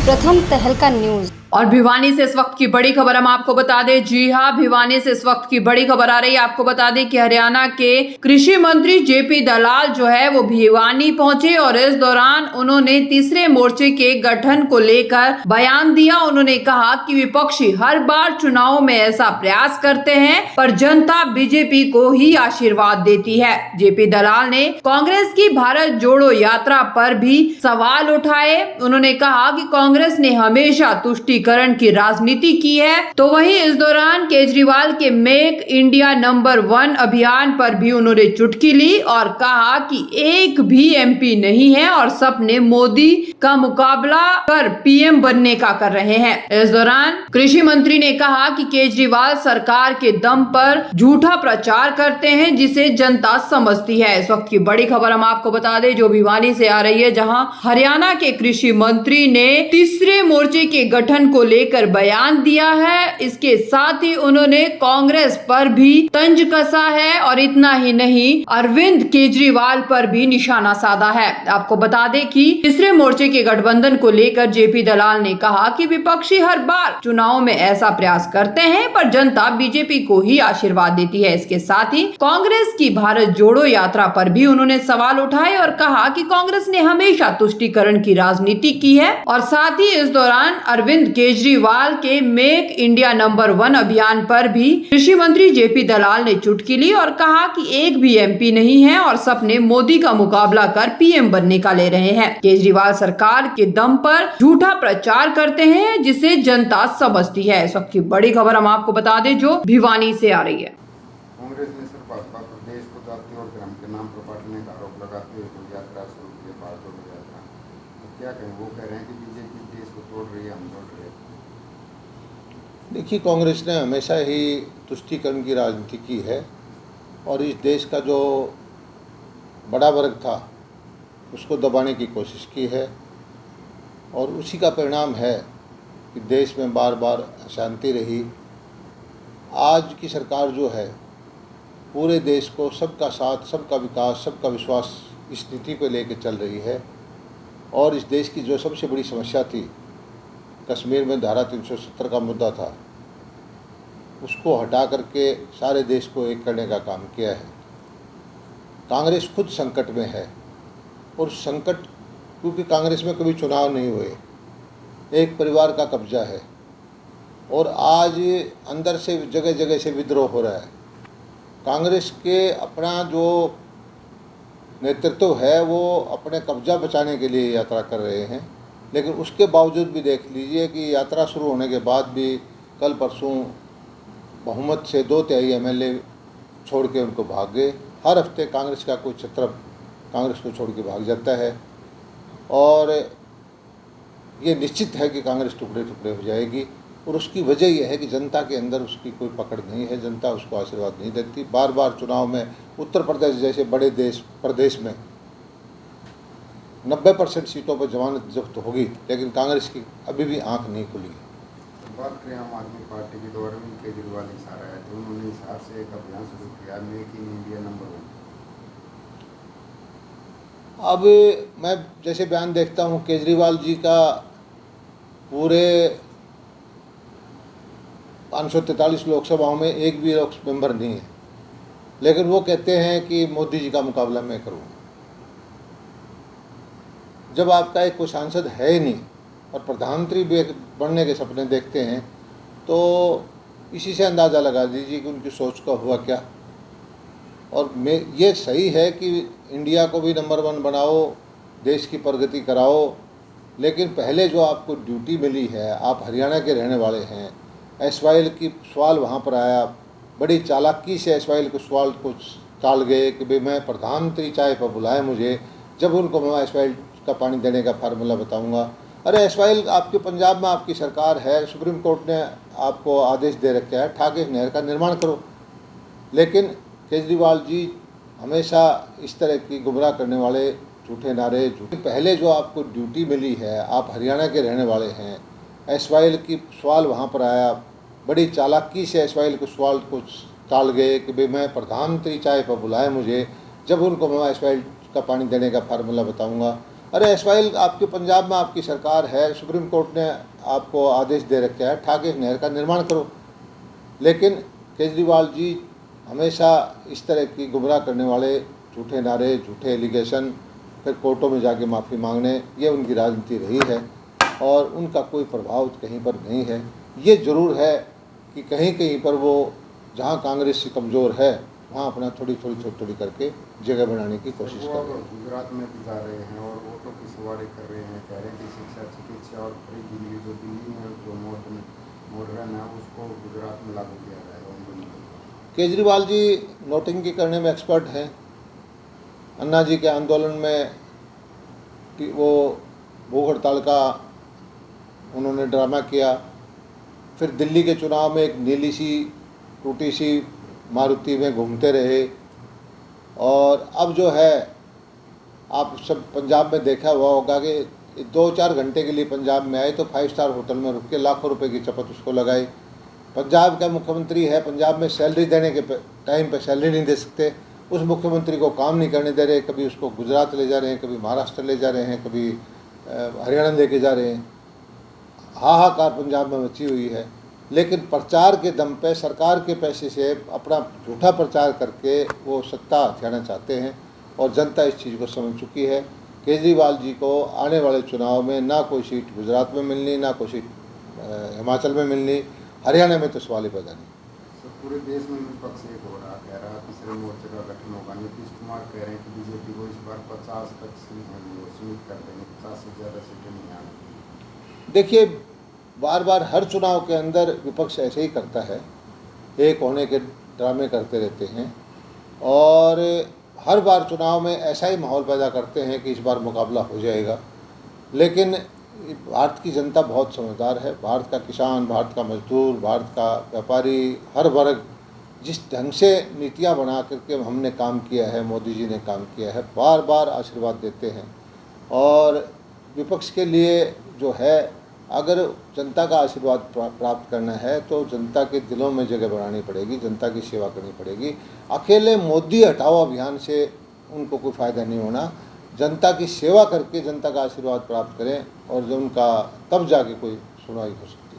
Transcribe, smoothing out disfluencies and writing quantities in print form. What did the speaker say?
प्रथम तहलका न्यूज। और भिवानी से इस वक्त की बड़ी खबर हम आपको बता दें। जी हां, भिवानी से इस वक्त की बड़ी खबर आ रही है। आपको बता दें कि हरियाणा के कृषि मंत्री जेपी दलाल जो है वो भिवानी पहुंचे और इस दौरान उन्होंने तीसरे मोर्चे के गठन को लेकर बयान दिया। उन्होंने कहा कि विपक्षी हर बार चुनाव में ऐसा प्रयास करते हैं पर जनता बीजेपी को ही आशीर्वाद देती है। जेपी दलाल ने कांग्रेस की भारत जोड़ो यात्रा पर भी सवाल उठाए। उन्होंने कहा कि कांग्रेस ने हमेशा तुष्टीकरण की राजनीति की है, तो वहीं इस दौरान केजरीवाल के मेक इंडिया नंबर 1 अभियान पर भी उन्होंने चुटकी ली और कहा कि एक भी एमपी नहीं है और सबने मोदी का मुकाबला कर पीएम बनने का कर रहे हैं। इस दौरान कृषि मंत्री ने कहा कि केजरीवाल सरकार के दम पर झूठा प्रचार करते हैं जिसे जनता समझती है। इस वक्त की बड़ी खबर हम आपको बता दें जो भिवानी से आ रही है, जहां हरियाणा के कृषि मंत्री ने तीसरे मोर्चे के गठन को लेकर बयान दिया है। इसके साथ ही उन्होंने कांग्रेस पर भी तंज कसा है और इतना ही नहीं, अरविंद केजरीवाल पर भी निशाना साधा है। आपको बता दें कि तीसरे मोर्चे के गठबंधन को लेकर जेपी दलाल ने कहा कि विपक्षी हर बार चुनाव में ऐसा प्रयास करते हैं पर जनता बीजेपी को ही आशीर्वाद देती है। इसके साथ ही कांग्रेस की भारत जोड़ो यात्रा पर भी उन्होंने सवाल उठाए और कहा कि कांग्रेस ने हमेशा तुष्टीकरण की राजनीति की है और साथ ही इस दौरान अरविंद केजरीवाल के मेक इंडिया नंबर 1 अभियान पर भी कृषि मंत्री जेपी दलाल ने चुटकी ली और कहा कि एक भी एमपी नहीं है और सबने मोदी का मुकाबला कर पीएम बनने का ले रहे हैं। केजरीवाल सरकार के दम पर झूठा प्रचार करते हैं जिसे जनता समझती है। इस वक्त की बड़ी खबर हम आपको बता दें जो भिवानी से आ रही है। कांग्रेस ने सर भाजपा प्रदेश को जाति और धर्म के नाम पर बांटने का आरोप लगाते हुए जो यात्रा शुरू की है, भारत जोड़ो यात्रा, तो क्या कहें? वो कह रहे हैं कि बीजेपी देश को तोड़ रही है, हम तोड़ रहे हैं। देखिए, कांग्रेस ने हमेशा ही तुष्टीकरण की राजनीति की है और इस देश का जो बड़ा वर्ग था उसको दबाने की कोशिश की है और उसी का परिणाम है कि देश में बार बार अशांति रही। आज की सरकार जो है पूरे देश को सबका साथ, सबका विकास, सबका विश्वास इस नीति को लेकर चल रही है और इस देश की जो सबसे बड़ी समस्या थी, कश्मीर में धारा 370 का मुद्दा था, उसको हटा करके सारे देश को एक करने का काम किया है। कांग्रेस खुद संकट में है और संकट क्योंकि कांग्रेस में कभी चुनाव नहीं हुए, एक परिवार का कब्जा है और आज अंदर से जगह जगह से विद्रोह हो रहा है। कांग्रेस के अपना जो नेतृत्व है वो अपने कब्जा बचाने के लिए यात्रा कर रहे हैं, लेकिन उसके बावजूद भी देख लीजिए कि यात्रा शुरू होने के बाद भी कल परसों बहुमत से 2/3 एमएलए छोड़ के उनको भाग गए। हर हफ्ते कांग्रेस का कोई छत्र कांग्रेस को छोड़ के भाग जाता है और ये निश्चित है कि कांग्रेस टुकड़े टुकड़े हो जाएगी और उसकी वजह यह है कि जनता के अंदर उसकी कोई पकड़ नहीं है, जनता उसको आशीर्वाद नहीं देती। बार बार चुनाव में उत्तर प्रदेश जैसे बड़े प्रदेश में 90% सीटों पर जमानत जब्त होगी, लेकिन कांग्रेस की अभी भी आंख नहीं खुली है। बात करें आम आदमी पार्टी की, तो अरविंद केजरीवाल इशारा है, तो उन्होंने हिसार से एक अभियान शुरू किया, मेक इन इंडिया नंबर 1। अब मैं जैसे बयान देखता हूँ केजरीवाल जी का, पूरे 543 लोकसभाओं में एक भी मेंबर नहीं है, लेकिन वो कहते हैं कि मोदी जी का मुकाबला मैं करूँ। जब आपका एक कोई सांसद है ही नहीं और प्रधानमंत्री बनने के सपने देखते हैं तो इसी से अंदाज़ा लगा दीजिए कि उनकी सोच का हुआ क्या। और ये सही है कि इंडिया को भी नंबर 1 बनाओ, देश की प्रगति कराओ, लेकिन पहले जो आपको ड्यूटी मिली है, आप हरियाणा के रहने वाले हैं, एसवाइएल की सवाल वहाँ पर आया, बड़ी चालाकी से एसवाइएल के सवाल को टाल गए कि भाई मैं प्रधानमंत्री चाय पर बुलाए मुझे, जब उनको मैं एसवाइएल का पानी देने का फार्मूला बताऊंगा। अरे एसवाइएल आपके पंजाब में आपकी सरकार है, सुप्रीम कोर्ट ने आपको आदेश दे रखा है, ठाके नहर का निर्माण करो। लेकिन केजरीवाल जी हमेशा इस तरह की गुमराह करने वाले झूठे नारे, पहले जो आपको ड्यूटी मिली है, आप हरियाणा के रहने वाले हैं, एसवाइएल की सवाल वहाँ पर आया, बड़ी चालाकी से एसवाइएल के सवाल को टाल गए कि भाई मैं प्रधानमंत्री चाय पर बुलाए मुझे, जब उनको मैं एसवाइएल का पानी देने का फार्मूला बताऊंगा। अरे एसवाइल आपके पंजाब में आपकी सरकार है, सुप्रीम कोर्ट ने आपको आदेश दे रखा है, ठाके नहर का निर्माण करो। लेकिन केजरीवाल जी हमेशा इस तरह की गुमराह करने वाले झूठे नारे, झूठे एलिगेशन, फिर कोर्टों में जाके माफ़ी मांगने, ये उनकी राजनीति रही है और उनका कोई प्रभाव कहीं पर नहीं है। ये ज़रूर है कि कहीं कहीं पर वो जहाँ कांग्रेस से कमज़ोर है वहाँ अपना थोड़ी करके जगह बनाने की कोशिश कर रहे हैं। गुजरात में भी जा रहे हैं और ऑटो की सवारी कर रहे हैं, कह रहे हैं कि शिक्षा, चिकित्सा और फ्री बिजली जो दिल्ली में जो मॉडर्न है उसको गुजरात में लागू किया जाएगा। केजरीवाल जी नोटिंग करने में एक्सपर्ट हैं। अन्ना जी के आंदोलन में वो भूख हड़ताल का उन्होंने ड्रामा किया, फिर दिल्ली के चुनाव में एक नीली सी टूटी सी मारुति में घूमते रहे, और अब जो है आप सब पंजाब में देखा हुआ होगा कि 2-4 घंटे के लिए पंजाब में आए तो 5 स्टार होटल में रुक के लाखों रुपए की चपत उसको लगाई। पंजाब का मुख्यमंत्री है, पंजाब में सैलरी देने के टाइम पे सैलरी नहीं दे सकते, उस मुख्यमंत्री को काम नहीं करने दे रहे, कभी उसको गुजरात ले जा रहे हैं, कभी महाराष्ट्र ले जा रहे हैं, कभी हरियाणा लेके जा रहे हैं। हाहाकार पंजाब में मची हुई है। लेकिन प्रचार के दम पे सरकार के पैसे से अपना झूठा प्रचार करके वो सत्ता हथियाना चाहते हैं और जनता इस चीज़ को समझ चुकी है। केजरीवाल जी को आने वाले चुनाव में ना कोई सीट गुजरात में मिलनी, ना कोई सीट हिमाचल में मिलनी, हरियाणा में तो सवाल ही पैदा नहीं। सर, पूरे देश में विपक्ष एक हो रहा, कह रहा तीसरे मोर्चे का गठन होगा। नीतीश कुमार कह रहे हैं कि बीजेपी को इस बार 50 तक सीमित कर देंगे, 50 से ज़्यादा सीटें नहीं आने। देखिए, बार बार हर चुनाव के अंदर विपक्ष ऐसे ही करता है, एक होने के ड्रामे करते रहते हैं और हर बार चुनाव में ऐसा ही माहौल पैदा करते हैं कि इस बार मुकाबला हो जाएगा। लेकिन भारत की जनता बहुत समझदार है। भारत का किसान, भारत का मजदूर, भारत का व्यापारी, हर वर्ग जिस ढंग से नीतियाँ बना करके हमने काम किया है, मोदी जी ने काम किया है, बार बार आशीर्वाद देते हैं। और विपक्ष के लिए जो है, अगर जनता का आशीर्वाद प्राप्त करना है तो जनता के दिलों में जगह बनानी पड़ेगी, जनता की सेवा करनी पड़ेगी। अकेले मोदी हटाओ अभियान से उनको कोई फ़ायदा नहीं होना। जनता की सेवा करके जनता का आशीर्वाद प्राप्त करें और जो उनका तब जाके कोई सुनवाई हो सकती है।